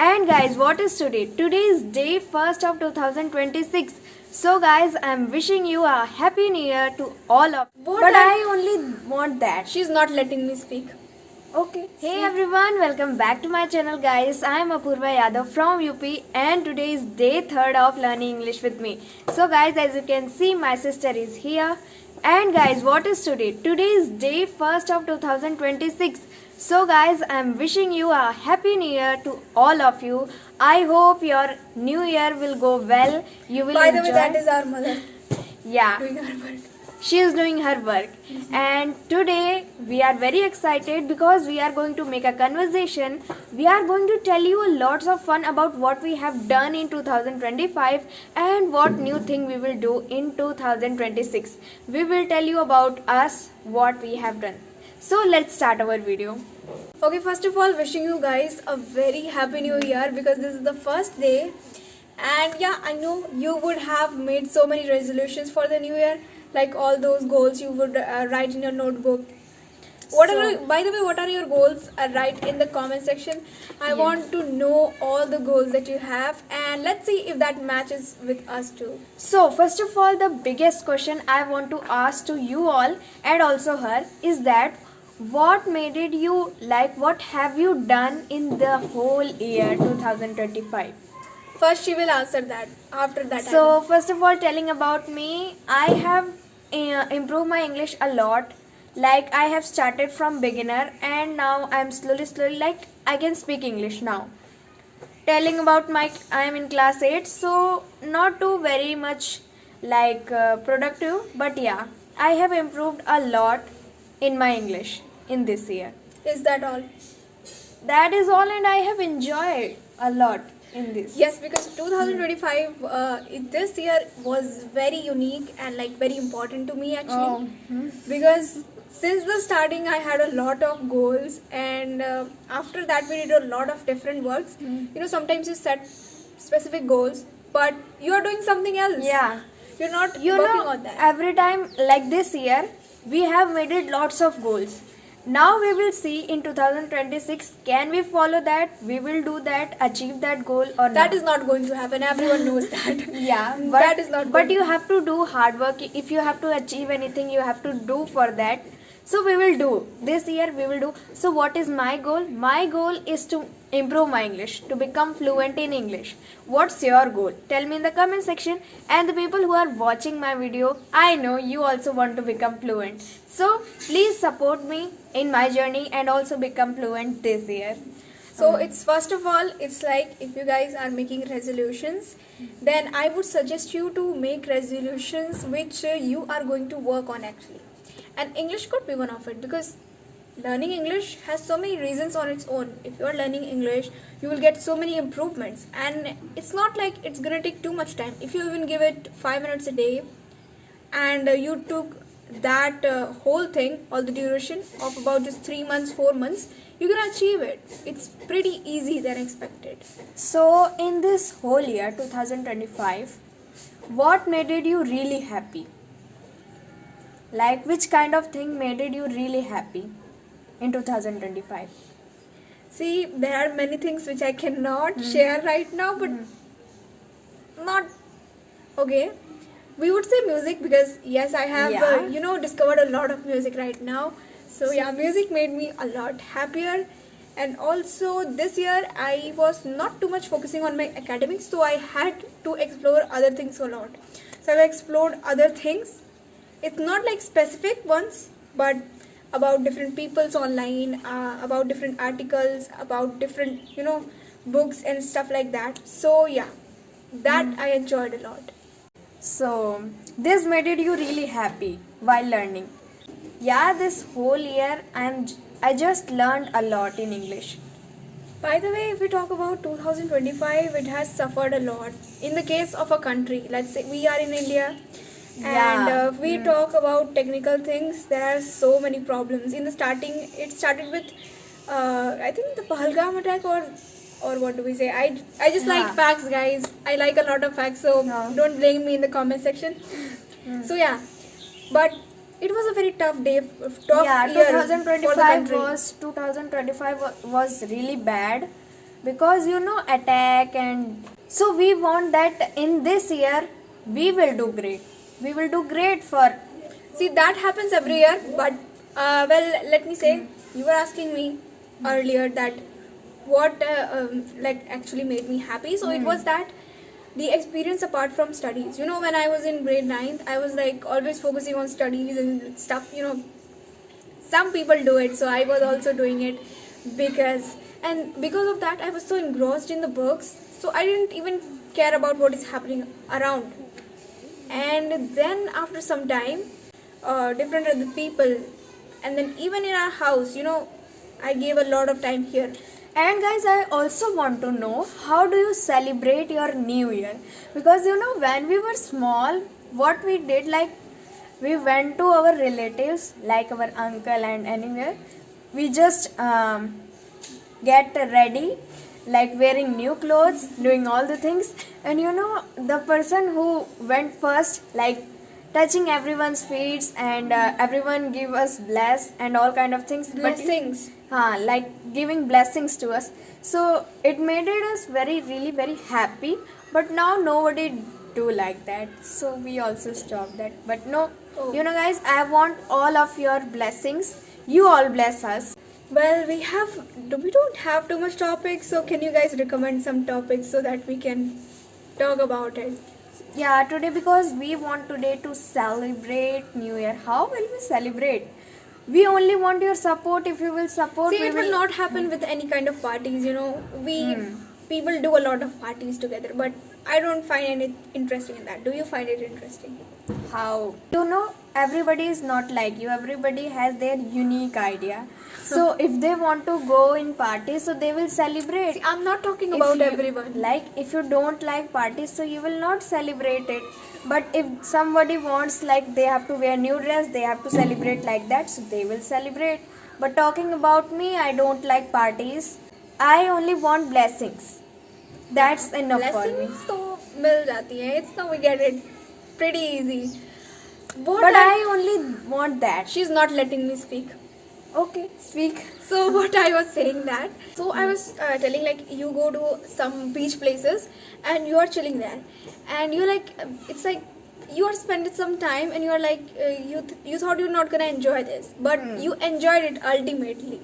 And guys, what is today? Today is day 1st of 2026. So guys, I'm wishing you a happy new year to all of you. But I only want that. She's not letting me speak. Okay. Hey everyone, welcome back to my channel guys. I'm Apurva Yadav from UP and today is day 3rd of learning English with me. So guys, as you can see, my sister is here. And guys, what is today? Today is day 1st of 2026. So guys, I'm wishing you a happy new year to all of you. I hope your new year will go well. You will By the enjoy. way, that is our mother Yeah. doing her work. She is doing her work. And today we are very excited because we are going to make a conversation. We are going to tell you lots of fun about what we have done in 2025 and what new thing we will do in 2026. We will tell you about us, what we have done. So let's start our video. Okay, first of all, wishing you guys a very happy new year because this is the first day. And yeah, I know you would have made so many resolutions for the new year, like all those goals you would write in your notebook. By the way, what are your goals? Write in the comment section. I want to know all the goals that you have, and let's see if that matches with us too. So first of all, the biggest question I want to ask to you all and also her is that what made it you, like what have you done in the whole year 2025? First, she will answer that. After that, So first of all, telling about me, I have improved my English a lot. Like I have started from beginner and now I'm slowly like I can speak English now. Telling about I am in class 8, so not too very much like productive, but yeah, I have improved a lot in my English in this year. Is that all? That is all, and I have enjoyed a lot in this. Yes, because 2025 this year was very unique and like very important to me actually. Because since the starting I had a lot of goals, and after that we did a lot of different works. You know, sometimes you set specific goals but you are doing something else. Yeah. You're not You working know, on that. every time like this year we have made it lots of goals. Now we will see in 2026, can we follow that, we will do that, achieve that goal or not. That is not going to happen. Everyone knows that. Yeah, but that is not but going you have to do hard work. If you have to achieve anything, you have to do for that. So we will do this year, we will do. So what is my goal? My goal is to improve my English, to become fluent in English. What's your goal? Tell me in the comment section. And the people who are watching my video, I know you also want to become fluent. So please support me in my journey and also become fluent this year. So it's first of all, it's like if you guys are making resolutions, then I would suggest you to make resolutions which you are going to work on actually. And English could be one of it, because learning English has so many reasons on its own. If you are learning English, you will get so many improvements, and it's not like it's gonna take too much time. If you even give it 5 minutes a day and you took that whole thing, all the duration of about just 3 months, 4 months, you can achieve it. It's pretty easy than expected. So in this whole year 2025, what made it you really happy? Like which kind of thing made it you really happy in 2025? See, there are many things which I cannot share right now, but not okay. We would say music, because yes, I have discovered a lot of music right now. So yeah, music made me a lot happier. And also this year I was not too much focusing on my academics, so I had to explore other things a lot. So I've explored other things. It's not like specific ones, but about different peoples online, about different articles, about different books and stuff like that. So yeah, that I enjoyed a lot. So this made it you really happy while learning. Yeah, this whole year I just learned a lot in English. By the way, if we talk about 2025, it has suffered a lot. In the case of a country, let's say we are in India, and we talk about technical things, there are so many problems. In the starting, it started with I think the Pahalgam attack, or what do we say? I just like facts, guys. I like a lot of facts, so don't blame me in the comment section. So yeah, but it was a very tough day, tough year for the country. 2025 was really bad because attack. And so we want that in this year we will do great. We will do great for. See, that happens every year, but well, let me say, you were asking me earlier that what like actually made me happy. So it was that the experience apart from studies. When I was in grade 9th, I was like always focusing on studies and stuff. Some people do it, so I was also doing it because of that, I was so engrossed in the books, so I didn't even care about what is happening around. And then after some time, different other people, and then even in our house, I gave a lot of time here. And guys, I also want to know, how do you celebrate your new year? Because when we were small, what we did, like we went to our relatives, like our uncle and anywhere, we just get ready, like wearing new clothes, doing all the things. And the person who went first, like touching everyone's feet, and everyone give us bless and all kind of things. Blessings. Like giving blessings to us. So it made us really very happy. But now nobody do like that. So we also stopped that. But no, guys, I want all of your blessings. You all bless us. Well, we don't have too much topics, so can you guys recommend some topics so that we can talk about it? Yeah, today, because we want today to celebrate New Year. How will we celebrate? We only want your support. If you will support, See, it will not happen with any kind of parties. People do a lot of parties together, but I don't find it interesting in that. Do you find it interesting? How? Everybody is not like you. Everybody has their unique idea. So if they want to go in parties, so they will celebrate. See, I'm not talking about everyone. Like, if you don't like parties, so you will not celebrate it. But if somebody wants, like, they have to wear new dress, they have to celebrate like that, so they will celebrate. But talking about me, I don't like parties. I only want blessings. That's enough for me. Blessings तो मिल जाती है. It's now we get it pretty easy. But I only want that. She's not letting me speak. Okay, speak. So what I was saying that. So I was telling, like, you go to some beach places and you are chilling there, and you're like, it's like you are spending some time and you're like, you thought you're not gonna enjoy this, but you enjoyed it ultimately,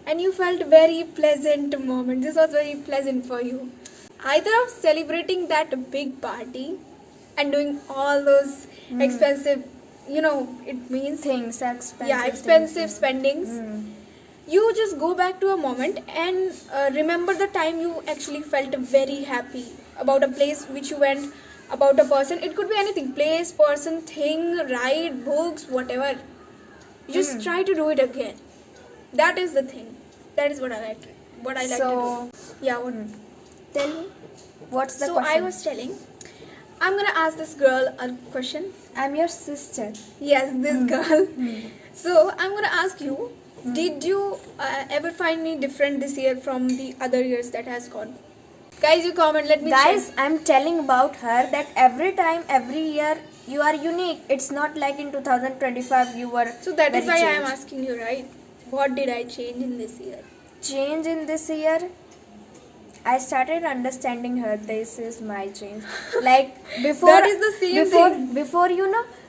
and you felt very pleasant moment. This was very pleasant for you. Either of celebrating that big party and doing all those expensive, it means Things, expensive. yeah, expensive spendings. You just go back to a moment and remember the time you actually felt very happy about a place which you went, about a person. It could be anything: place, person, thing, ride, books, whatever. You just try to do it again. That is the thing. That is what I like. What I like to do. Yeah. What? Tell me, what's the So question? I was telling, I'm gonna ask this girl a question. I'm your sister. Yes, this girl. So I'm gonna ask you, did you ever find me different this year from the other years that has gone? Guys, you comment, let me Guys, check. I'm telling about her that every time, every year, you are unique. It's not like in 2025 you were. So that is why very I am changed. asking you, right? What did I change in this year? Change in this year, I started understanding her. This is my change. Like before, That is the same thing. Before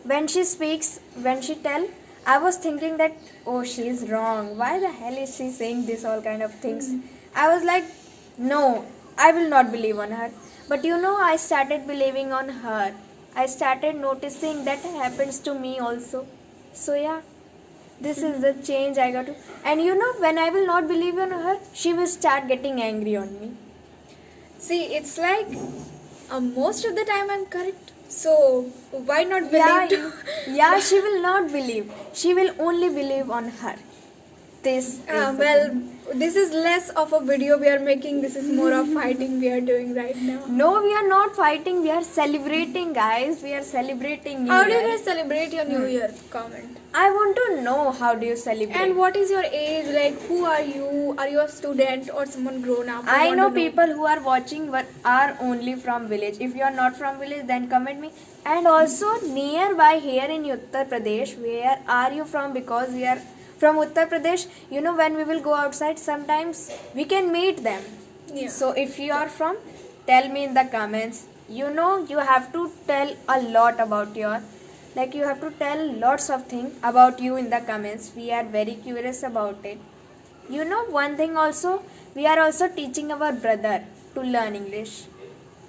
when she speaks, when she tell, I was thinking that, oh, she's wrong. Why the hell is she saying this all kind of things? I was like, no, I will not believe on her. But I started believing on her. I started noticing that happens to me also. So yeah, this is the change I got to. And when I will not believe on her, she will start getting angry on me. See, it's like most of the time I'm correct. So why not believe? Yeah, she will not believe. She will only believe on her. This is the Well, thing. this is less of a video we are making. This is more of fighting we are doing right now. No, we are not fighting. We are celebrating, guys. We are celebrating New How do Year. you guys celebrate your New Year? Comment. I want to know, how do you celebrate? And what is your age? Like, who are you? Are you a student or someone grown up? I know people who are watching but are only from village. If you are not from village, then comment me. And also nearby here in Uttar Pradesh, where are you from? Because we are from Uttar Pradesh. When we will go outside, sometimes we can meet them. Yeah. So if you are from, tell me in the comments. You know, you have to tell a lot about your, like you have to tell lots of things about you in the comments. We are very curious about it. You know, one thing also, we are also teaching our brother to learn English,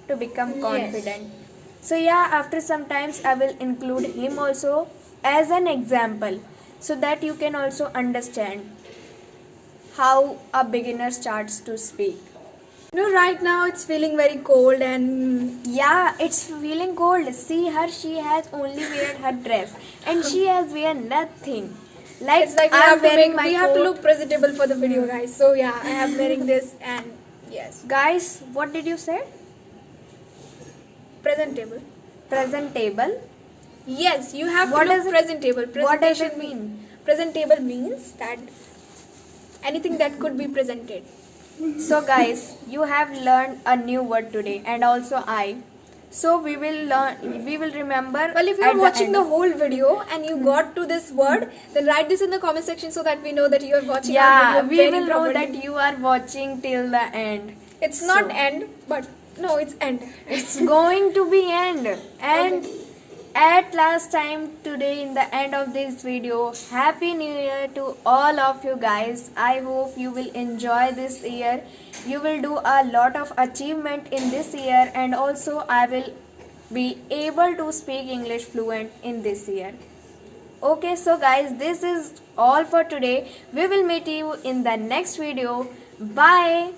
to become confident. So yeah, after some times I will include him also as an example, so that you can also understand how a beginner starts to speak. You know, right now it's feeling very cold and Yeah, it's feeling cold. See her, she has only wear her dress and she has wear nothing. Like, it's like we I'm have to wearing make, my we have to coat. look presentable for the video, guys. So yeah, I am wearing this and yes, Guys, what did you say? presentable. Presentable. Yes, you have What to look does it- presentable. what does it Presentation mean? Presentable means that anything that could be presented. So guys, you have learned a new word today and also I. So we will learn, we will remember. Well, if you at are watching end. the whole video and you got to this word, then write this in the comment section so that we know that you are watching our Yeah, video we very will know properly. that you are watching till the end. It's not So- end, but no, it's end. It's going to be end. And at last time today, in the end of this video, Happy New Year to all of you guys. I hope you will enjoy this year. You will do a lot of achievement in this year, and also I will be able to speak English fluent in this year. Okay, so guys, this is all for today. We will meet you in the next video. Bye.